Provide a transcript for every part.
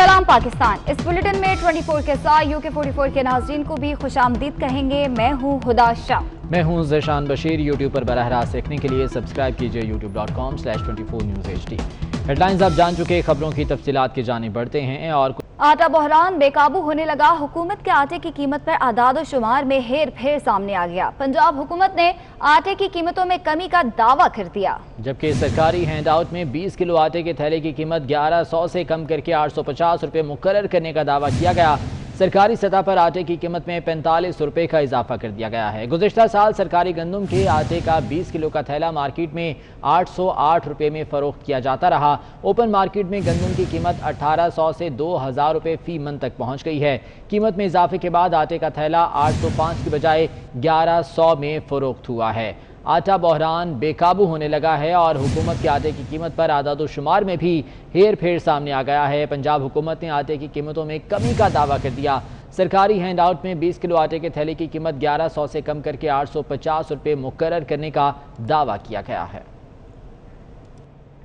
सलाम पाकिस्तान। इस बुलेटिन में 24 के साथ UK 44 के नाज़रीन को भी खुशामदीद कहेंगे। मैं हूँ हुदा शाह। मैं हूँ ज़ेशान बशीर। यूट्यूब पर बराह रास्त देखने के लिए सब्सक्राइब कीजिए youtube.com/24newshd। हेडलाइंस आप जान चुके, खबरों की तफसीलात की जानिब बढ़ते हैं। और आटा बहरान बेकाबू होने लगा। हुकूमत के आटे की कीमत पर आदाद और शुमार में हेर फेर सामने आ गया। पंजाब हुकूमत ने आटे की कीमतों में कमी का दावा कर दिया, जबकि सरकारी हैंडआउट में 20 किलो आटे के थैले की कीमत 1100 से कम करके 850 रुपये मुकर्रर करने का दावा किया गया। सरकारी सतह पर आटे की कीमत में 45 रुपये का इजाफा कर दिया गया है। गुज़िश्ता साल सरकारी गंदम के आटे का 20 किलो का थैला मार्केट में 808 रुपये में फरोख्त किया जाता रहा। ओपन मार्केट में गंदम की कीमत 1800 से 2000 रुपये फी मन तक पहुँच गई है। कीमत में इजाफे के बाद आटे का थैला 805 की बजाय 1100 में फरोख्त हुआ है। आटा बहरान बेकाबू होने लगा है और हुकूमत के आटे की कीमत पर आदाद शुमार में भी हेर फेर सामने आ गया है। पंजाब हुकूमत ने आटे की कीमतों में कमी का दावा कर दिया। सरकारी हैंडआउट में 20 किलो आटे के थैले की कीमत 1100 से कम करके 850 रुपये मुकर्रर करने का दावा किया गया है।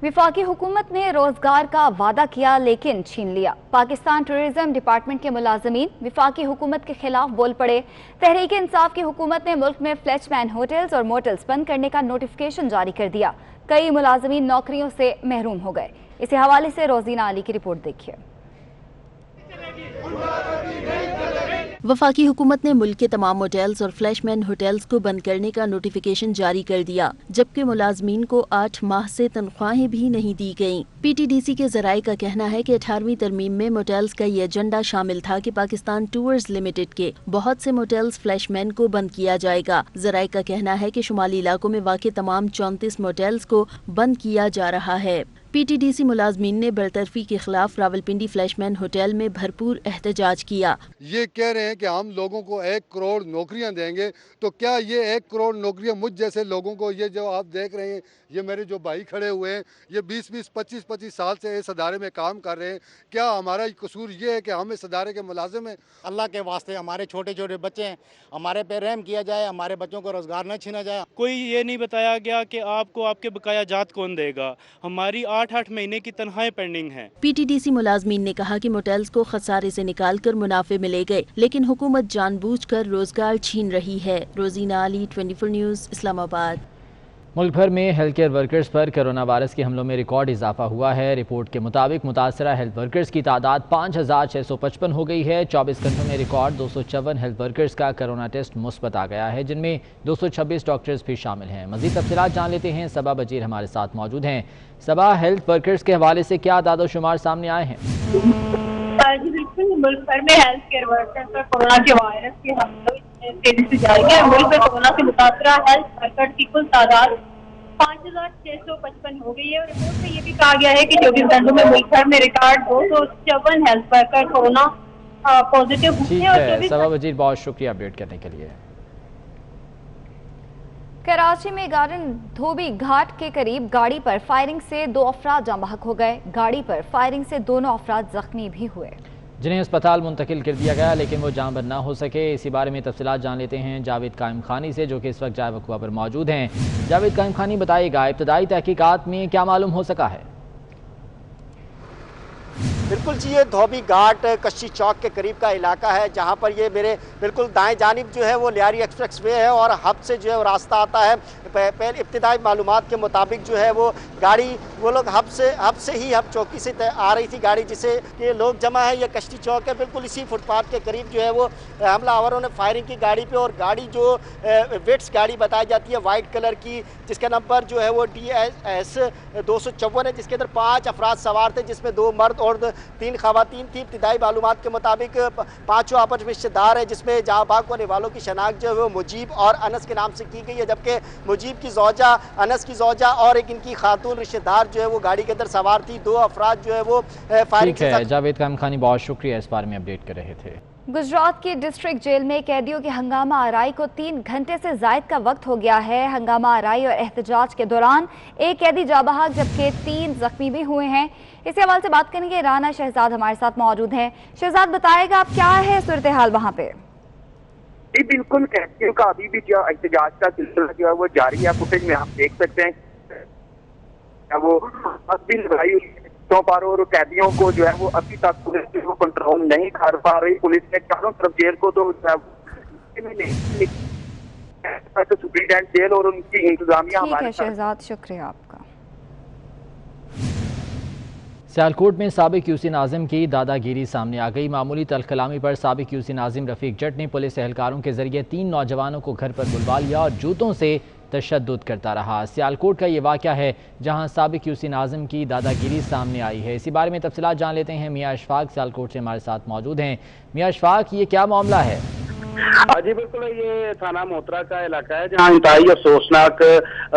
विफाकी हुकूमत ने रोजगार का वादा किया लेकिन छीन लिया। पाकिस्तान टूरिज्म डिपार्टमेंट के मुलाजमीन विफाकी हुकूमत के खिलाफ बोल पड़े। तहरीक इंसाफ की हुकूमत ने मुल्क में फ्लैशमैन होटल्स और मोटल्स बंद करने का नोटिफिकेशन जारी कर दिया। कई मुलाजमीन नौकरियों से महरूम हो गए। इसी हवाले से रोजीना अली की रिपोर्ट देखिए। वफाकी हुकूमत ने मुल्क के तमाम होटल्स और फ्लैशमैन होटल्स को बंद करने का नोटिफिकेशन जारी कर दिया, जबकि मुलाजमीन को 8 माह से तनख्वाहें भी नहीं दी गयी। PTDC के जराये का कहना है कि 18वीं तरमीम में मोटेल्स का ये एजेंडा शामिल था कि पाकिस्तान टूर्स लिमिटेड के बहुत से मोटेल्स फ्लैशमैन को बंद किया जाएगा। जराये का कहना है कि शुमाली इलाकों में वाक़ तमाम 34 मोटेल्स को बंद किया जा रहा है। PTDC मुलाजमीन ने बरतरफी के खिलाफ रावलपिंडी फ्लैशमैन होटल में भरपूर एहतजाज किया। ये कह रहे हैं कि हम लोगों को 1 करोड़ नौकरियां देंगे, तो क्या ये 1 करोड़ नौकरियां मुझ जैसे लोगों को, ये जो आप देख रहे हैं, ये मेरे जो भाई खड़े हुए हैं, ये 20-20, 25-25 साल से इस अदारे में काम कर रहे हैं, क्या हमारा कसूर ये है कि हम इस अदारे के मुलाजिम हैं? अल्लाह के वास्ते हमारे छोटे छोटे बच्चे हैं, हमारे पे रहम किया जाए, हमारे बच्चों को रोजगार न छीना जाए। कोई ये नहीं बताया गया कि आपको आपके बकाया जात कौन देगा। हमारी 8-8 महीने की तनख्वाहें पेंडिंग हैं। PTDC मुलाजमीन ने कहा कि मोटेल्स को खसारे से निकाल कर मुनाफे मिले गए, लेकिन हुकूमत जानबूझकर रोजगार छीन रही है। रोजीना अली, 24 न्यूज़, इस्लामाबाद। मुल्क भर में हेल्थ केयर वर्कर्स पर कोरोना वायरस के हमलों में रिकॉर्ड इजाफा हुआ है। रिपोर्ट के मुताबिक मुतासरा हेल्थ वर्कर्स की तादाद 5655 हो गई है। 24 घंटों में रिकॉर्ड 254 हेल्थ वर्कर्स का कोरोना टेस्ट मुस्बत आ गया है, जिनमें 226 डॉक्टर्स भी शामिल हैं। मजीद तफसीलात जान लेते हैं। सबा बजीर हमारे साथ मौजूद हैं। सबा, हेल्थ वर्कर्स के हवाले से क्या आदाद शुमार सामने आए हैं? जी बिल्कुल, मुल्क भर में हेल्थ केयर वर्कर्स पर कोरोना के वायरस के हमलों तेजी से जारी है। मुल्क में कोरोना से मुतासरा हेल्थ वर्कर्स की कुल तादाद 5655 हो गई है और रिपोर्ट में ये भी कहा गया है कि 24 घंटों में मुल्क भर में record 254 health worker corona positive हुए हैं। और सबा वजीर, बहुत शुक्रिया अपडेट करने के लिए। कराची में गार्डन धोबी घाट के करीब गाड़ी पर फायरिंग से 2 अफराद जाँ बहक हो गए। गाड़ी पर फायरिंग से दोनों अफराद जख्मी भी हुए, जिन्हें अस्पताल मुंतकिल कर दिया गया, लेकिन वो जाँब न हो सके। इसी बारे में तफसीलात जान लेते हैं जावेद कायम खानी से, जो कि इस वक्त जाए वकुआ पर मौजूद हैं। जावेद कायम खानी, बताइएगा इब्तदाई तहकीकात में क्या मालूम हो सका है? बिल्कुल जी, ये धोबी घाट कच्ची चौक के करीब का इलाका है, जहाँ पर ये मेरे बिल्कुल दाएं जानिब जो है वो लियारी एक्सप्रेस वे है और हब से जो है वो रास्ता आता है। पहले इब्तिदाई मालूमात के मुताबिक जो है वो गाड़ी, वो लोग हब से ही हब चौकी से आ रही थी गाड़ी, जिसे ये लोग जमा है। ये कच्ची चौक है, बिल्कुल इसी फुटपाथ के करीब जो है वो हमलावरों ने फायरिंग की गाड़ी पे। और गाड़ी जो वेट्स गाड़ी बताई जाती है वाइट कलर की, जिसका नंबर जो है वो DS 254 है, जिसके अंदर 5 अफराद सवार थे, जिसमें 2 मर्द और 3 खवातीन थी। इब्तिदाई मालूमात के मुताबिक 5 आपस में रिश्तेदार है, जिसमें जहाँ भाग होने वालों की शनाख्त जो है वो मुजीब और अनस के नाम से की गई है, जबकि मुजीब की जोजा, अनस की जोजा और एक इनकी खातून रिश्तेदार जो है वो गाड़ी के अंदर सवार थी। 2 अफराद जो है वो फायरिंग से। जावेद कायम खानी, बहुत शुक्रिया इस बारे में अपडेट कर रहे थे। गुजरात की डिस्ट्रिक्ट जेल में कैदियों की हंगामा आराई को 3 घंटे से जायद का वक्त हो गया है। हंगामा आराई और एहतजाज के दौरान एक कैदी जा बहक, जबकि 3 जख्मी भी हुए हैं। इसी हवाले से बात करेंगे। राना शहजाद हमारे साथ मौजूद हैं। शहजाद, बताएगा आप क्या है सूरत हाल वहाँ पे? जी बिल्कुल, कैदियों का अभी भी जो एहतजाज का सिलसिला जो है वो जारी है। फुटेज में आप देख सकते हैं वो बस भी लगाई हुई है सीटों पर और कैदियों को जो है वो अभी तक पुलिस को कंट्रोल नहीं कर पा रही। पुलिस ने चारों तरफ जेल को तो सुप्रीटेंडेंट जेल और उनकी इंतजामिया ठीक है शहजाद, शुक्रिया आपका। सियालकोट में साबिक यूसी नाजिम की दादागिरी सामने आ गई। मामूली तलखलामी पर साबिक यूसी नाजिम रफीक जट ने पुलिस एहलकारों के जरिए 3 नौजवानों को घर पर बुलवा लिया और जूतों से तशद्दुद करता रहा। सियालकोट का ये वाक़या है जहां साबिक यूसी नाजिम की दादागिरी सामने आई है। इसी बारे में तफसीलात जान लेते हैं। मियाँ अशफाक सियालकोट से हमारे साथ मौजूद हैं। मियाँ अशफाक, ये क्या मामला है? जी बिल्कुल, ये थाना मोहतरा का इलाका है जहाँ इंतहाई अफसोसनाक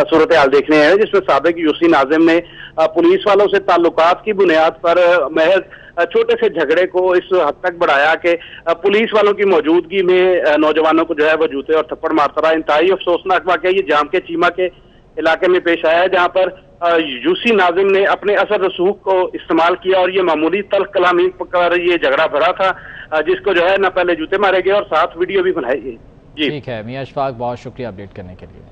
सूरत हाल देखने हैं, जिसमें साबिक यूसी नाजिम ने पुलिस वालों से ताल्लुकात की बुनियाद पर महज छोटे से झगड़े को इस हद तक बढ़ाया कि पुलिस वालों की मौजूदगी में नौजवानों को जो है वो जूते और थप्पड़ मारता रहा। इंतहाई अफसोसनाक वाक़या ये जाम के चीमा के इलाके में पेश आया है, जहाँ पर यूसी नाजिम ने अपने असर रसूख को इस्तेमाल किया और ये मामूली तल्ख कलामी पर ये झगड़ा भरा था, जिसको जो है ना पहले जूते मारे गए और साथ वीडियो भी बनाई गई। जी ठीक है मियाँ अशफाक, बहुत शुक्रिया अपडेट करने के लिए।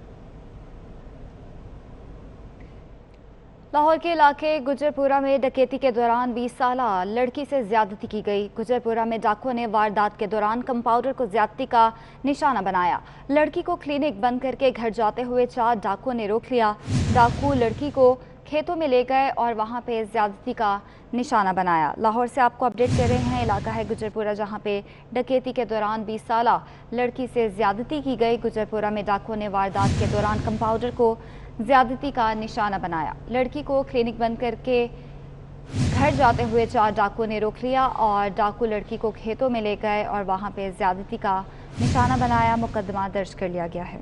लाहौर के इलाके गुजरपुरा में डकैती के दौरान 20 साला लड़की से ज्यादती की गई। गुजरपुरा में डाकुओं ने वारदात के दौरान कंपाउंडर को ज्यादती का निशाना बनाया। लड़की को क्लिनिक बंद करके घर जाते हुए 4 डाकुओं ने रोक लिया। डाकू लड़की को खेतों में ले गए और वहां पे ज्यादती का निशाना बनाया। लाहौर से आपको अपडेट कर रहे हैं। इलाका है गुजरपुरा जहां पे डकैती के दौरान 20 साला लड़की से ज्यादती की गई। गुजरपुरा में डाकुओं ने वारदात के दौरान कंपाउंडर को ज्यादती का निशाना बनाया। लड़की को क्लिनिक बंद करके घर जाते हुए 4 डाकुओं ने रोक लिया और डाकू लड़की को खेतों में ले गए और वहां पे ज्यादती का निशाना बनाया। मुकदमा दर्ज कर लिया गया है।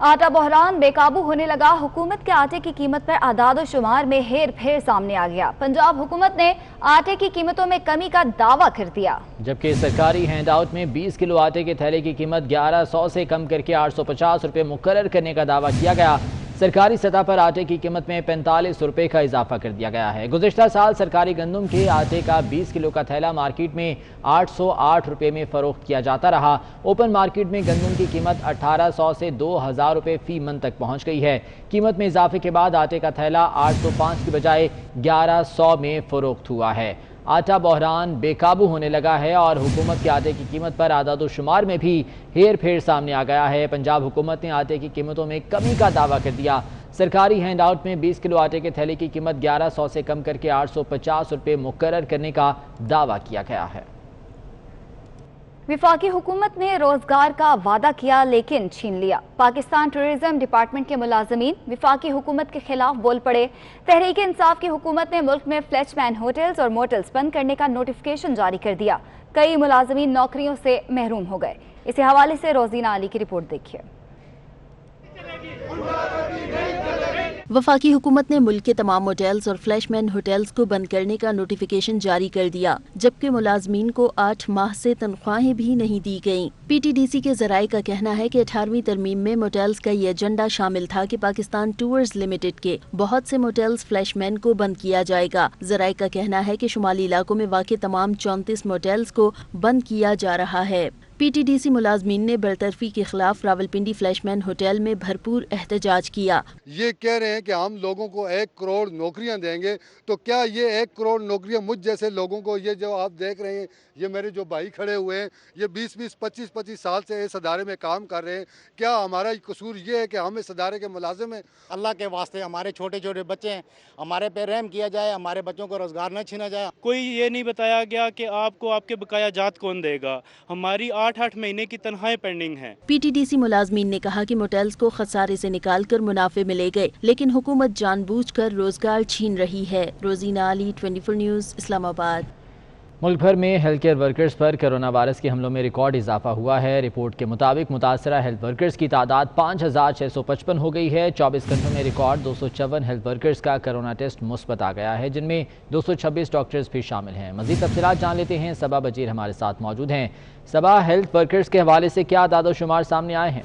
आटा बहरान बेकाबू होने लगा। हुकूमत के आटे की कीमत पर आदाद शुमार में हेर फेर सामने आ गया। पंजाब हुकूमत ने आटे की कीमतों में कमी का दावा कर दिया, जबकि सरकारी हैंडआउट में 20 किलो आटे के थैले की कीमत 1100 से कम करके 850 रुपये मुकर्रर करने का दावा किया गया। सरकारी सतह पर आटे की कीमत में 45 रुपये का इजाफा कर दिया गया है। गुज़िश्ता साल सरकारी गंदम के आटे का 20 किलो का थैला मार्केट में 808 रुपये में फरोख्त किया जाता रहा। ओपन मार्केट में गंदम की कीमत 1800 से 2000 रुपये फी मन तक पहुंच गई है। कीमत में इजाफे के बाद आटे का थैला 805 की बजाय 1100 में फरोख्त हुआ है। आटा बहरान बेकाबू होने लगा है और हुकूमत के आटे की कीमत पर आदाद शुमार में भी हेर फेर सामने आ गया है। पंजाब हुकूमत ने आटे की कीमतों में कमी का दावा कर दिया। सरकारी हैंडआउट में 20 किलो आटे के थैले की कीमत 1100 से कम करके 850 रुपये मुकर्रर करने का दावा किया गया है। विफाकी हुकूमत ने रोजगार का वादा किया लेकिन छीन लिया। पाकिस्तान टूरिज्म डिपार्टमेंट के मुलाजमीन विफाकी हुकूमत के खिलाफ बोल पड़े। तहरीक इंसाफ की हुकूमत ने मुल्क में फ्लैशमैन होटल्स और मोटल्स बंद करने का नोटिफिकेशन जारी कर दिया। कई मुलाजमीन नौकरियों से महरूम हो गए। इसी हवाले से रोजीना अली की रिपोर्ट देखिए। वफाकी हुकूमत ने मुल्क के तमाम मोटेल्स और फ्लैशमैन होटल्स को बंद करने का नोटिफिकेशन जारी कर दिया, जबकि मुलाजमीन को 8 माह से तनख्वाहें भी नहीं दी गयीं। PTDC के जराये का कहना है कि 18वीं तरमीम में मोटेल्स का ये एजेंडा शामिल था कि पाकिस्तान टूर्स लिमिटेड के बहुत से मोटेल्स फ्लैशमैन को बंद किया जाएगा। जराये का कहना है कि शुमाली इलाकों में वाक़ तमाम 34 मोटेल्स को बंद किया जा रहा है। PTDC मुलाजमीन ने बरतरफी के खिलाफ रावलपिंडी फ्लैशमैन होटल में भरपूर एहतजाज किया। ये कह रहे हैं कि हम लोगों को 1 करोड़ नौकरियां देंगे, तो क्या ये 1 करोड़ नौकरियां मुझ जैसे लोगों को, ये जो आप देख रहे हैं, ये मेरे जो भाई खड़े हुए हैं, ये 20-20, 25-25 साल से इस अदारे में काम कर रहे हैं, क्या हमारा कसूर ये है कि हम इस अदारे के मुलाजिम हैं? अल्लाह के वास्ते हमारे छोटे छोटे बच्चे हैं, हमारे पे रहम किया जाए, हमारे बच्चों को रोजगार न छीना जाए। कोई ये नहीं बताया गया कि आपको आपके बकाया जात कौन देगा। हमारी 8-8 महीने की तनख्वाहें पेंडिंग हैं। PTDC मुलाजमीन ने कहा कि मोटेल्स को खसारे से निकालकर मुनाफे मिले गए, लेकिन हुकूमत जानबूझकर रोजगार छीन रही है। रोजीना अली, 24 न्यूज़, इस्लामाबाद। मुल्क भर में हेल्थ केयर वर्कर्स पर कोरोना वायरस के हमलों में रिकॉर्ड इजाफा हुआ है। रिपोर्ट के मुताबिक मुतासरा हेल्थ वर्कर्स की तादाद 5655 हो गई है। 24 घंटों में रिकॉर्ड 254 हेल्थ वर्कर्स का कोरोना टेस्ट मुस्बत आ गया है, जिनमें 226 डॉक्टर्स भी शामिल हैं। मजीद तफसीलात जान लेते हैं। सबा बजीर हमारे साथ मौजूद हैं। सबा, हेल्थ वर्कर्स के हवाले से क्या आदाद शुमार सामने आए हैं?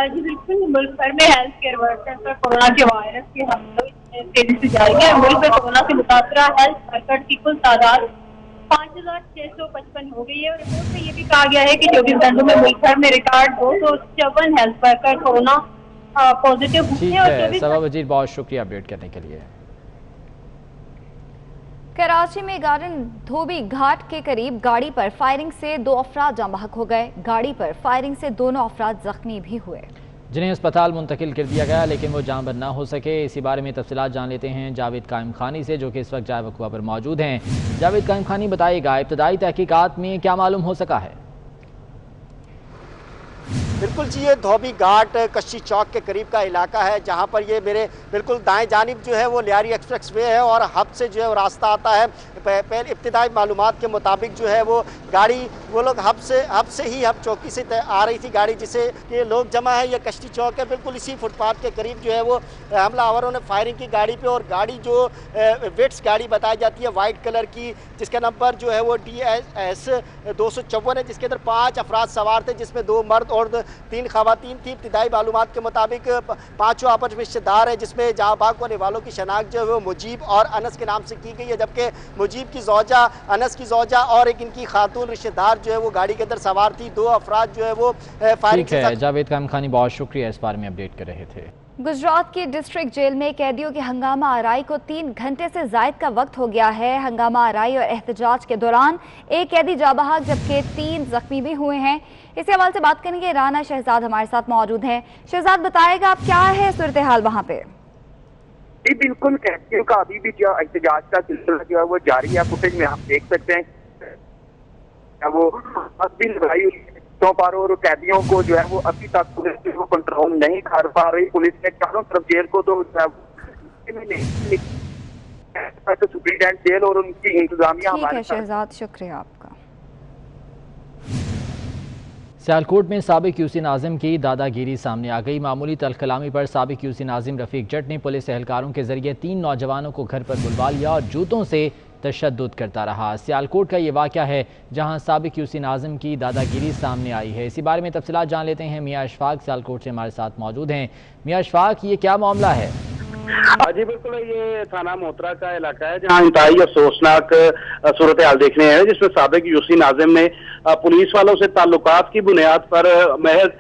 जी बिल्कुल, मुल्क भर में हेल्थ केयर वर्कर्स पर कोरोना के वायरस के हमलों तेजी से जारी है। मुल्क में कोरोना से मुतासरा हेल्थ वर्कर्स की कुल तादाद 5655 हो गई है और रिपोर्ट में ये भी कहा गया है कि 24 घंटों में मुल्क भर में record 254 health worker corona positive हुए हैं। सबा वजीर, बहुत शुक्रिया अपडेट करने के लिए। कराची में गार्डन धोबी घाट के करीब गाड़ी पर फायरिंग से 2 अफराद जाँ बहक हो गए। गाड़ी पर फायरिंग से दोनों अफराद जख्मी भी हुए, जिन्हें अस्पताल मुंतकिल कर दिया गया, लेकिन वो जाँ बद न हो सके। इसी बारे में तफसीलात जान लेते हैं जावेद कायम खानी से, जो कि इस वक्त जाए वक़ुआ पर मौजूद हैं। जावेद कायम खानी, बताइएगा इब्तदाई तहकीकात में क्या मालूम हो सका है? बिल्कुल जी, ये धोबी घाट कच्ची चौक के करीब का इलाका है, जहाँ पर ये मेरे बिल्कुल दाएं जानिब जो है वो लियारी एक्सप्रेस वे है और हब से जो है वो रास्ता आता है। पहले इब्तिदाई मालूमात के मुताबिक जो है वो गाड़ी वो लोग हब चौकी से आ रही थी गाड़ी, जिसे ये लोग जमा है। ये कच्ची चौक है, बिल्कुल इसी फुटपाथ के करीब जो है वो हमलावरों ने फायरिंग की गाड़ी पे, और गाड़ी जो वेट्स गाड़ी बताई जाती है वाइट कलर की, जिसका नंबर जो है वो DS 254 है, जिसके अंदर 5 अफराद सवार थे, जिसमें 2 मर्द और 3 खवातीन थी। इब्तिदाई मालूमात के मुताबिक 5 आपस में रिश्तेदार है, जिसमें जहाँ भाग होने वालों की शनाख्त जो है वो मुजीब और अनस के नाम से की गई है, जबकि मुजीब की जोजा, अनस की जोजा और एक इनकी खातून रिश्तेदार जो है वो गाड़ी के अंदर सवार थी। 2 अफराद जो है वो फायरिंग से। जावेद कायम खानी, बहुत शुक्रिया, इस बारे में अपडेट कर रहे थे। गुजरात की डिस्ट्रिक्ट जेल में कैदियों की हंगामा आराई को 3 घंटे से जायद का वक्त हो गया है। हंगामा आराई और एहतजाज के दौरान एक कैदी जा बहक, जबकि 3 जख्मी भी हुए हैं। इस हवाले से बात करेंगे, राना शहजाद हमारे साथ मौजूद हैं। शहजाद, बताएगा आप क्या है सूरत हाल वहाँ पे? जी बिल्कुल, कैदियों का अभी भी जो एहतजाज का सिलसिला जो है वो जारी है। फुटेज में आप देख सकते हैं वो भी लगाई हुई है पर, और कैदियों को जो है वो अभी तक पुलिस को कंट्रोल नहीं कर पा रही। पुलिस ने चारों तरफ जेल को तो सुप्रीटेंडेंट जेल और उनकी इंतजामिया। ठीक है शहजाद, शुक्रिया आपका। सियालकोट में साबिक यूसी नाजिम की दादागिरी सामने आ गई। मामूली तलकलामी पर साबिक यूसी नाजिम रफीक जट ने पुलिस एहलकारों के जरिए 3 नौजवानों को घर पर बुलवा लिया और जूतों से तशद्दुद करता रहा। सियालकोट का ये वाक़या है जहां साबिक यूसी नाजिम की दादागिरी सामने आई है। इसी बारे में तफसीलात जान लेते हैं। मियाँ अशफाक सियालकोट से हमारे साथ मौजूद हैं। मियाँ अशफाक, ये क्या मामला है? जी बिल्कुल, ये थाना मोहतरा का इलाका है जहाँ इंतहाई अफसोसनाक सूरत हाल देखने हैं, जिसमें साबिक यूसी नाजिम ने पुलिस वालों से ताल्लुकात की बुनियाद पर महज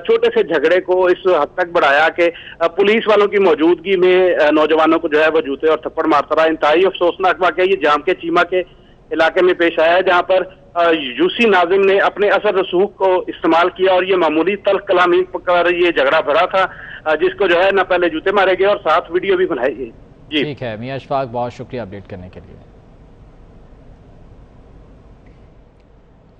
छोटे से झगड़े को इस हद तक बढ़ाया कि पुलिस वालों की मौजूदगी में नौजवानों को जो है वो जूते और थप्पड़ मारता रहा। इंतहाई अफसोसनाक वाक़या ये जाम के चीमा के इलाके में पेश आया है, जहाँ पर यूसी नाजिम ने अपने असर रसूख को इस्तेमाल किया और ये मामूली तल्ख कलामी पर ये झगड़ा भरा था, जिसको जो है ना पहले जूते मारे गए और साथ वीडियो भी बनाई गई। जी ठीक है मियाँ अशफाक, बहुत शुक्रिया अपडेट करने के लिए।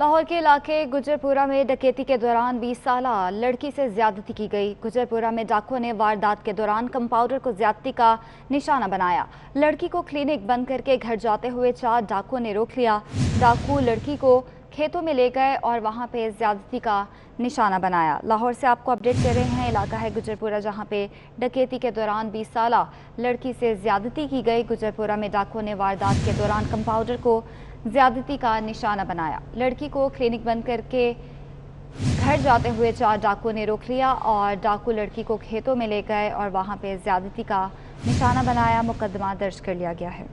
लाहौर के इलाके गुजरपुरा में डकैती के दौरान 20 साल लड़की से ज्यादती की गई। गुजरपुरा में डाकुओं ने वारदात के दौरान कंपाउंडर को ज्यादती का निशाना बनाया। लड़की को क्लिनिक बंद करके घर जाते हुए 4 डाकुओं ने रोक लिया। डाकू लड़की को खेतों में ले गए और वहां पे ज्यादती का निशाना बनाया। लाहौर से आपको अपडेट कर रहे हैं। इलाका है गुजरपुरा, जहां पे डकैती के दौरान 20 साल लड़की से ज्यादती की गई। गुजरपुरा में डाकुओं ने वारदात के दौरान कंपाउंडर को ज्यादती का निशाना बनाया। लड़की को क्लिनिक बंद करके घर जाते हुए 4 डाकुओं ने रोक लिया और डाकू लड़की को खेतों में ले गए और वहां पे ज्यादती का निशाना बनाया। मुकदमा दर्ज कर लिया गया है।